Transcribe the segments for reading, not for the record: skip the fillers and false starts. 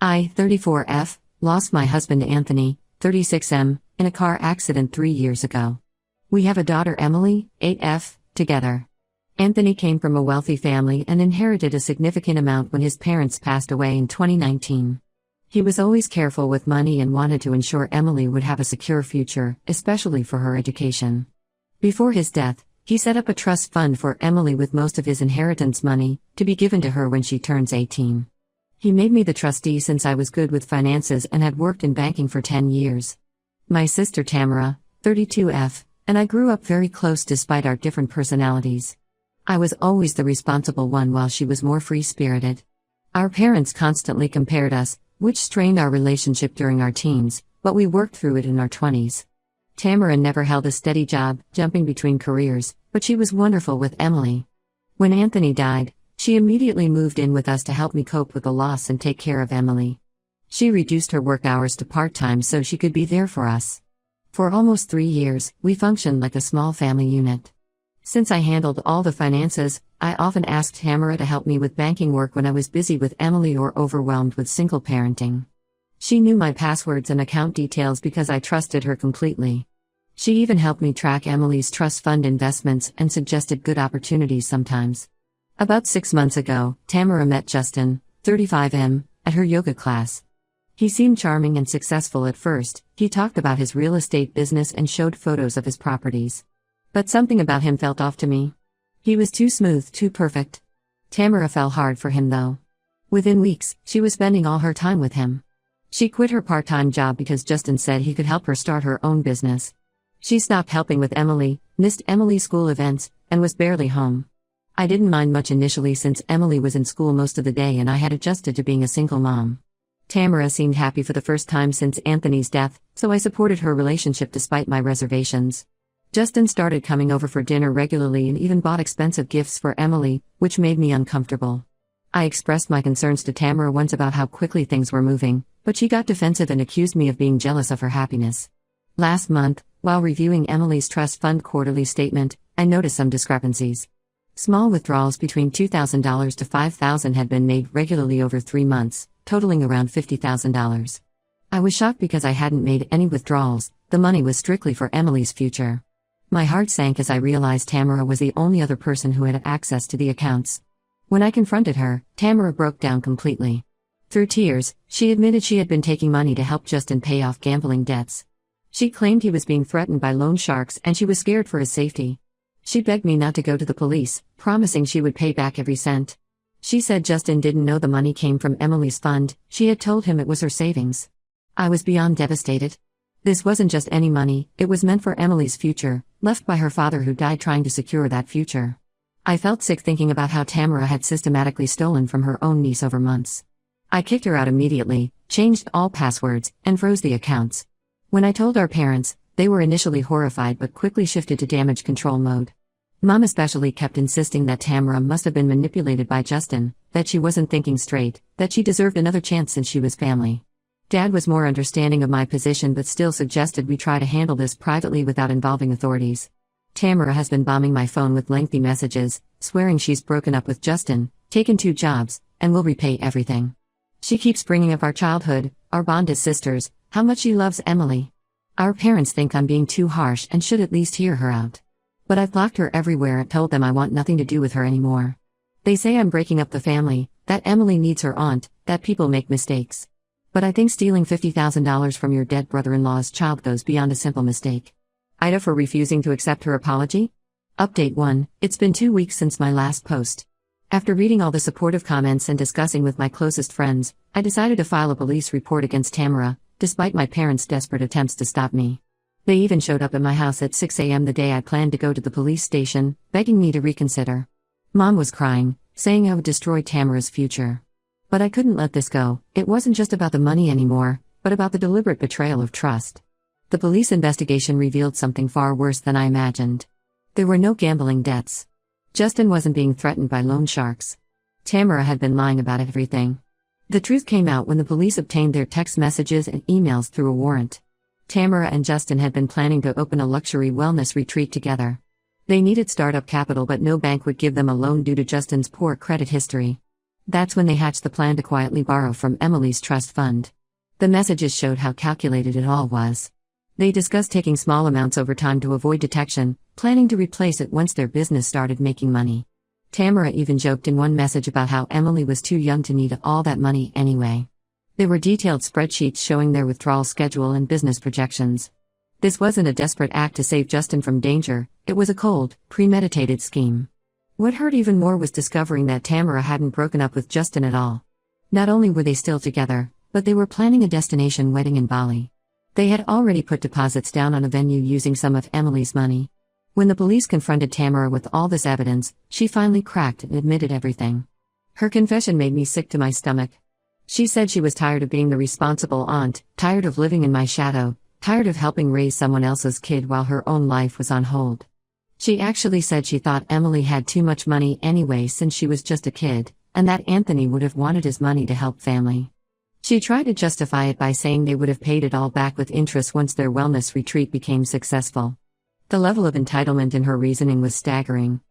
I, 34F, lost my husband Anthony, 36M, in a car accident 3 years ago. We have a daughter Emily, 8F, together. Anthony came from a wealthy family and inherited a significant amount when his parents passed away in 2019. He was always careful with money and wanted to ensure Emily would have a secure future, especially for her education. Before his death, he set up a trust fund for Emily with most of his inheritance money to be given to her when she turns 18. He made me the trustee since I was good with finances and had worked in banking for 10 years. My sister Tamara, 32F, and I grew up very close despite our different personalities. I was always the responsible one while she was more free-spirited. Our parents constantly compared us, which strained our relationship during our teens, but we worked through it in our 20s. Tamara never held a steady job, jumping between careers, but she was wonderful with Emily. When Anthony died, she immediately moved in with us to help me cope with the loss and take care of Emily. She reduced her work hours to part-time so she could be there for us. For almost 3 years, we functioned like a small family unit. Since I handled all the finances, I often asked Tamara to help me with banking work when I was busy with Emily or overwhelmed with single parenting. She knew my passwords and account details because I trusted her completely. She even helped me track Emily's trust fund investments and suggested good opportunities sometimes. About 6 months ago, Tamara met Justin, 35M, at her yoga class. He seemed charming and successful at first. He talked about his real estate business and showed photos of his properties. But something about him felt off to me. He was too smooth, too perfect. Tamara fell hard for him though. Within weeks, she was spending all her time with him. She quit her part-time job because Justin said he could help her start her own business. She stopped helping with Emily, missed Emily's school events, and was barely home. I didn't mind much initially since Emily was in school most of the day and I had adjusted to being a single mom. Tamara seemed happy for the first time since Anthony's death, so I supported her relationship despite my reservations. Justin started coming over for dinner regularly and even bought expensive gifts for Emily, which made me uncomfortable. I expressed my concerns to Tamara once about how quickly things were moving, but she got defensive and accused me of being jealous of her happiness. Last month, while reviewing Emily's trust fund quarterly statement, I noticed some discrepancies. Small withdrawals between $2,000 to $5,000 had been made regularly over 3 months, totaling around $50,000. I was shocked because I hadn't made any withdrawals. The money was strictly for Emily's future. My heart sank as I realized Tamara was the only other person who had access to the accounts. When I confronted her, Tamara broke down completely. Through tears, she admitted she had been taking money to help Justin pay off gambling debts. She claimed he was being threatened by loan sharks and she was scared for his safety. She begged me not to go to the police, promising she would pay back every cent. She said Justin didn't know the money came from Emily's fund. She had told him it was her savings. I was beyond devastated. This wasn't just any money, it was meant for Emily's future, left by her father who died trying to secure that future. I felt sick thinking about how Tamara had systematically stolen from her own niece over months. I kicked her out immediately, changed all passwords, and froze the accounts. When I told our parents, they were initially horrified but quickly shifted to damage control mode. Mom especially kept insisting that Tamara must have been manipulated by Justin, that she wasn't thinking straight, that she deserved another chance since she was family. Dad was more understanding of my position but still suggested we try to handle this privately without involving authorities. Tamara has been bombing my phone with lengthy messages, swearing she's broken up with Justin, taken 2 jobs, and will repay everything. She keeps bringing up our childhood, our bond as sisters, how much she loves Emily. Our parents think I'm being too harsh and should at least hear her out. But I've blocked her everywhere and told them I want nothing to do with her anymore. They say I'm breaking up the family, that Emily needs her aunt, that people make mistakes. But I think stealing $50,000 from your dead brother-in-law's child goes beyond a simple mistake. Ida for refusing to accept her apology? Update 1, it's been 2 weeks since my last post. After reading all the supportive comments and discussing with my closest friends, I decided to file a police report against Tamara, despite my parents' desperate attempts to stop me. They even showed up at my house at 6 a.m. the day I planned to go to the police station, begging me to reconsider. Mom was crying, saying I would destroy Tamara's future. But I couldn't let this go. It wasn't just about the money anymore, but about the deliberate betrayal of trust. The police investigation revealed something far worse than I imagined. There were no gambling debts. Justin wasn't being threatened by loan sharks. Tamara had been lying about everything. The truth came out when the police obtained their text messages and emails through a warrant. Tamara and Justin had been planning to open a luxury wellness retreat together. They needed startup capital but no bank would give them a loan due to Justin's poor credit history. That's when they hatched the plan to quietly borrow from Emily's trust fund. The messages showed how calculated it all was. They discussed taking small amounts over time to avoid detection, planning to replace it once their business started making money. Tamara even joked in one message about how Emily was too young to need all that money anyway. There were detailed spreadsheets showing their withdrawal schedule and business projections. This wasn't a desperate act to save Justin from danger, it was a cold, premeditated scheme. What hurt even more was discovering that Tamara hadn't broken up with Justin at all. Not only were they still together, but they were planning a destination wedding in Bali. They had already put deposits down on a venue using some of Emily's money. When the police confronted Tamara with all this evidence, she finally cracked and admitted everything. Her confession made me sick to my stomach. She said she was tired of being the responsible aunt, tired of living in my shadow, tired of helping raise someone else's kid while her own life was on hold. She actually said she thought Emily had too much money anyway since she was just a kid, and that Anthony would have wanted his money to help family. She tried to justify it by saying they would have paid it all back with interest once their wellness retreat became successful. The level of entitlement in her reasoning was staggering.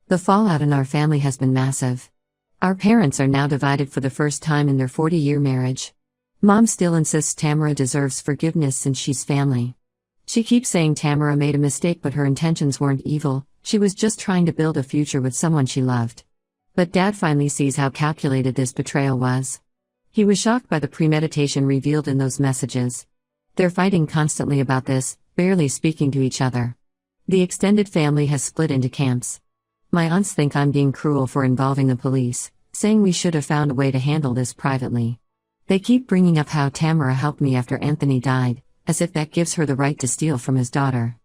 The fallout in our family has been massive. Our parents are now divided for the first time in their 40-year marriage. Mom still insists Tamara deserves forgiveness since she's family. She keeps saying Tamara made a mistake, but her intentions weren't evil, she was just trying to build a future with someone she loved. But Dad finally sees how calculated this betrayal was. He was shocked by the premeditation revealed in those messages. They're fighting constantly about this, barely speaking to each other. The extended family has split into camps. My aunts think I'm being cruel for involving the police, saying we should have found a way to handle this privately. They keep bringing up how Tamara helped me after Anthony died, as if that gives her the right to steal from his daughter.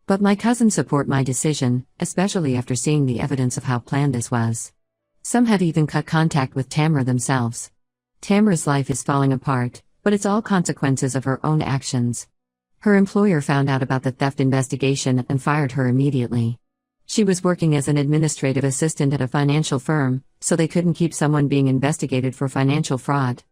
But my cousins support my decision, especially after seeing the evidence of how planned this was. Some have even cut contact with Tamara themselves. Tamara's life is falling apart, but it's all consequences of her own actions. Her employer found out about the theft investigation and fired her immediately. She was working as an administrative assistant at a financial firm, so they couldn't keep someone being investigated for financial fraud.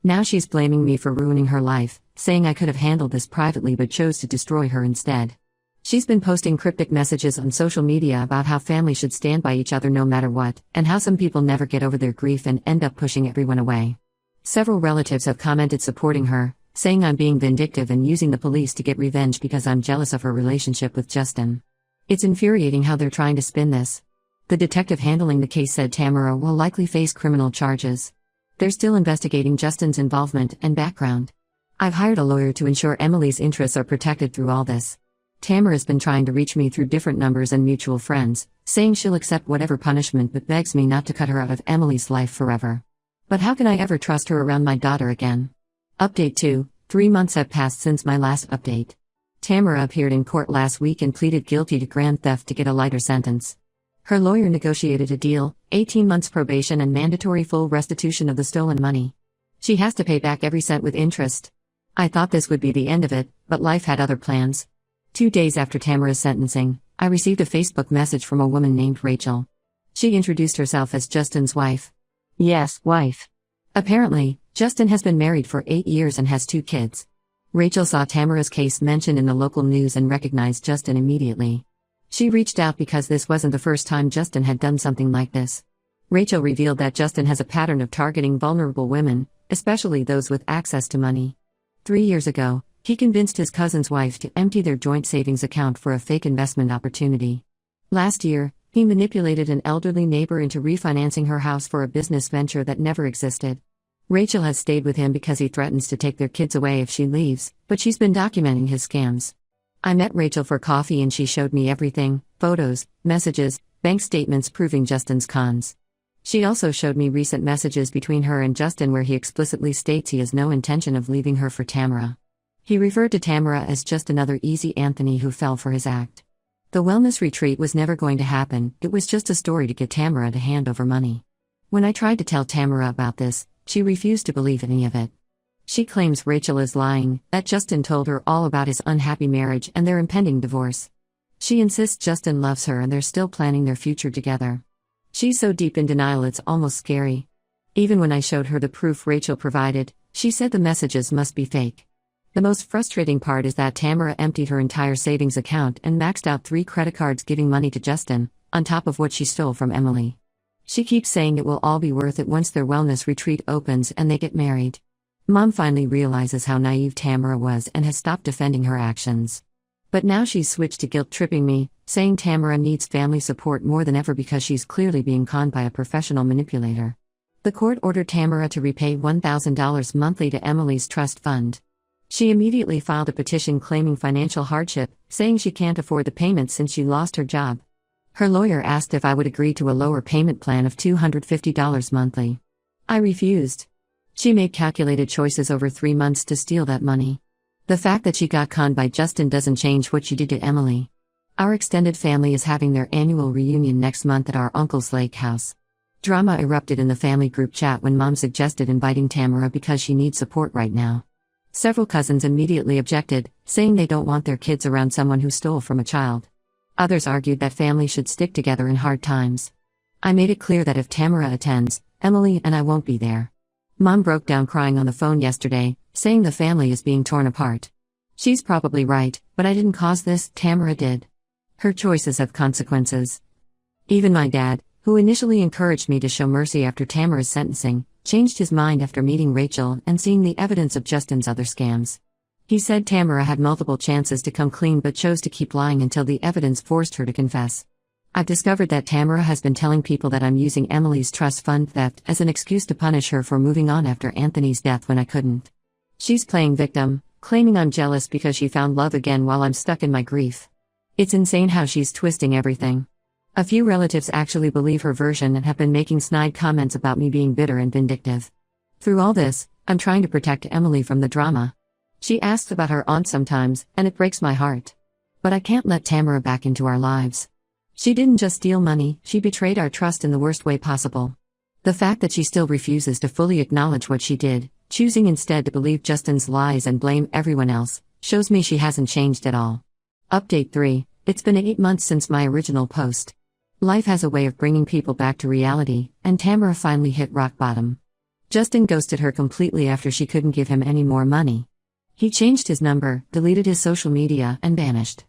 Now she's blaming me for ruining her life, saying I could have handled this privately but chose to destroy her instead. She's been posting cryptic messages on social media about how family should stand by each other no matter what, and how some people never get over their grief and end up pushing everyone away. Several relatives have commented supporting her, saying I'm being vindictive and using the police to get revenge because I'm jealous of her relationship with Justin. It's infuriating how they're trying to spin this. The detective handling the case said Tamara will likely face criminal charges. They're still investigating Justin's involvement and background. I've hired a lawyer to ensure Emily's interests are protected through all this. Tamara's been trying to reach me through different numbers and mutual friends, saying she'll accept whatever punishment but begs me not to cut her out of Emily's life forever. But how can I ever trust her around my daughter again? Update 2. 3 months have passed since my last update. Tamara appeared in court last week and pleaded guilty to grand theft to get a lighter sentence. Her lawyer negotiated a deal, 18 months probation and mandatory full restitution of the stolen money. She has to pay back every cent with interest. I thought this would be the end of it, but life had other plans. 2 days after Tamara's sentencing, I received a Facebook message from a woman named Rachel. She introduced herself as Justin's wife. Yes, wife. Apparently, Justin has been married for 8 years and has 2 kids. Rachel saw Tamara's case mentioned in the local news and recognized Justin immediately. She reached out because this wasn't the first time Justin had done something like this. Rachel revealed that Justin has a pattern of targeting vulnerable women, especially those with access to money. 3 years ago, he convinced his cousin's wife to empty their joint savings account for a fake investment opportunity. Last year, he manipulated an elderly neighbor into refinancing her house for a business venture that never existed. Rachel has stayed with him because he threatens to take their kids away if she leaves, but she's been documenting his scams. I met Rachel for coffee and she showed me everything: photos, messages, bank statements proving Justin's cons. She also showed me recent messages between her and Justin where he explicitly states he has no intention of leaving her for Tamara. He referred to Tamara as just another easy Anthony who fell for his act. The wellness retreat was never going to happen, it was just a story to get Tamara to hand over money. When I tried to tell Tamara about this, she refused to believe any of it. She claims Rachel is lying, that Justin told her all about his unhappy marriage and their impending divorce. She insists Justin loves her and they're still planning their future together. She's so deep in denial it's almost scary. Even when I showed her the proof Rachel provided, she said the messages must be fake. The most frustrating part is that Tamara emptied her entire savings account and maxed out 3 credit cards giving money to Justin, on top of what she stole from Emily. She keeps saying it will all be worth it once their wellness retreat opens and they get married. Mom finally realizes how naive Tamara was and has stopped defending her actions. But now she's switched to guilt-tripping me, saying Tamara needs family support more than ever because she's clearly being conned by a professional manipulator. The court ordered Tamara to repay $1,000 monthly to Emily's trust fund. She immediately filed a petition claiming financial hardship, saying she can't afford the payment since she lost her job. Her lawyer asked if I would agree to a lower payment plan of $250 monthly. I refused. She made calculated choices over 3 months to steal that money. The fact that she got conned by Justin doesn't change what she did to Emily. Our extended family is having their annual reunion next month at our uncle's lake house. Drama erupted in the family group chat when Mom suggested inviting Tamara because she needs support right now. Several cousins immediately objected, saying they don't want their kids around someone who stole from a child. Others argued that families should stick together in hard times. I made it clear that if Tamara attends, Emily and I won't be there. Mom broke down crying on the phone yesterday, saying the family is being torn apart. She's probably right, but I didn't cause this, Tamara did. Her choices have consequences. Even my dad, who initially encouraged me to show mercy after Tamara's sentencing, changed his mind after meeting Rachel and seeing the evidence of Justin's other scams. He said Tamara had multiple chances to come clean but chose to keep lying until the evidence forced her to confess. I've discovered that Tamara has been telling people that I'm using Emily's trust fund theft as an excuse to punish her for moving on after Anthony's death when I couldn't. She's playing victim, claiming I'm jealous because she found love again while I'm stuck in my grief. It's insane how she's twisting everything. A few relatives actually believe her version and have been making snide comments about me being bitter and vindictive. Through all this, I'm trying to protect Emily from the drama. She asks about her aunt sometimes, and it breaks my heart. But I can't let Tamara back into our lives. She didn't just steal money, she betrayed our trust in the worst way possible. The fact that she still refuses to fully acknowledge what she did, choosing instead to believe Justin's lies and blame everyone else, shows me she hasn't changed at all. Update 3. It's been 8 months since my original post. Life has a way of bringing people back to reality, and Tamara finally hit rock bottom. Justin ghosted her completely after she couldn't give him any more money. He changed his number, deleted his social media, and vanished.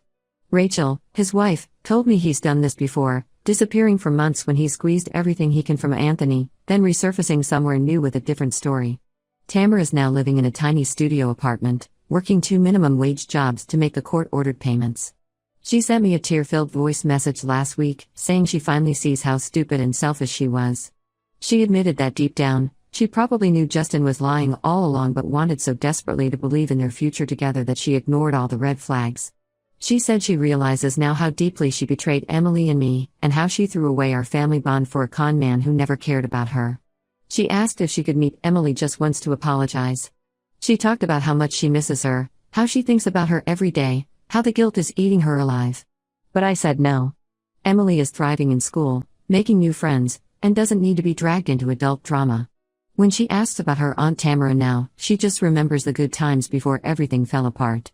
Rachel, his wife, told me he's done this before, disappearing for months when he squeezed everything he can from Anthony, then resurfacing somewhere new with a different story. Tamara is now living in a tiny studio apartment, working 2 minimum wage jobs to make the court-ordered payments. She sent me a tear-filled voice message last week, saying she finally sees how stupid and selfish she was. She admitted that deep down, she probably knew Justin was lying all along but wanted so desperately to believe in their future together that she ignored all the red flags. She said she realizes now how deeply she betrayed Emily and me, and how she threw away our family bond for a con man who never cared about her. She asked if she could meet Emily just once to apologize. She talked about how much she misses her, how she thinks about her every day, how the guilt is eating her alive. But I said no. Emily is thriving in school, making new friends, and doesn't need to be dragged into adult drama. When she asks about her Aunt Tamara now, she just remembers the good times before everything fell apart.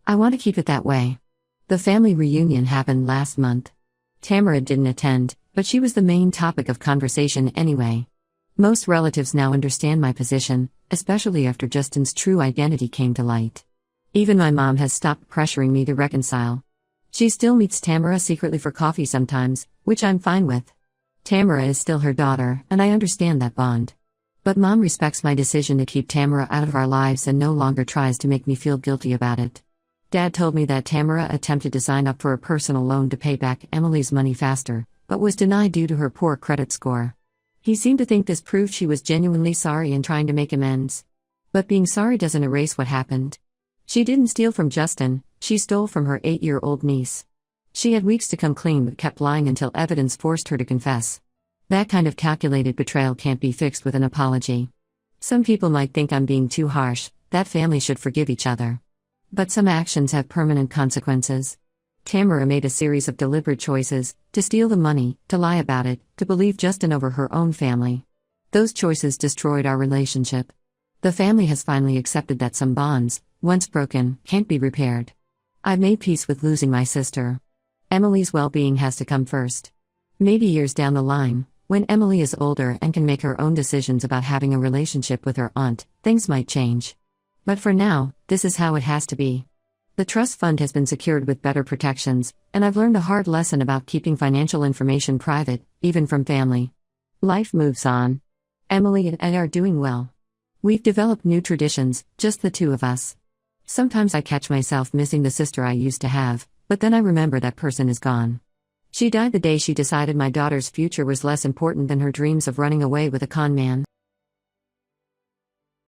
I want to keep it that way. The family reunion happened last month. Tamara didn't attend, but she was the main topic of conversation anyway. Most relatives now understand my position, especially after Justin's true identity came to light. Even my mom has stopped pressuring me to reconcile. She still meets Tamara secretly for coffee sometimes, which I'm fine with. Tamara is still her daughter, and I understand that bond. But Mom respects my decision to keep Tamara out of our lives and no longer tries to make me feel guilty about it. Dad told me that Tamara attempted to sign up for a personal loan to pay back Emily's money faster, but was denied due to her poor credit score. He seemed to think this proved she was genuinely sorry and trying to make amends. But being sorry doesn't erase what happened. She didn't steal from Justin, she stole from her 8-year-old niece. She had weeks to come clean but kept lying until evidence forced her to confess. That kind of calculated betrayal can't be fixed with an apology. Some people might think I'm being too harsh, that families should forgive each other. But some actions have permanent consequences. Tamara made a series of deliberate choices, to steal the money, to lie about it, to believe Justin over her own family. Those choices destroyed our relationship. The family has finally accepted that some bonds, once broken, can't be repaired. I've made peace with losing my sister. Emily's well-being has to come first. Maybe years down the line, when Emily is older and can make her own decisions about having a relationship with her aunt, things might change. But for now, this is how it has to be. The trust fund has been secured with better protections, and I've learned a hard lesson about keeping financial information private, even from family. Life moves on. Emily and Ed are doing well. We've developed new traditions, just the two of us. Sometimes I catch myself missing the sister I used to have, but then I remember that person is gone. She died the day she decided my daughter's future was less important than her dreams of running away with a con man.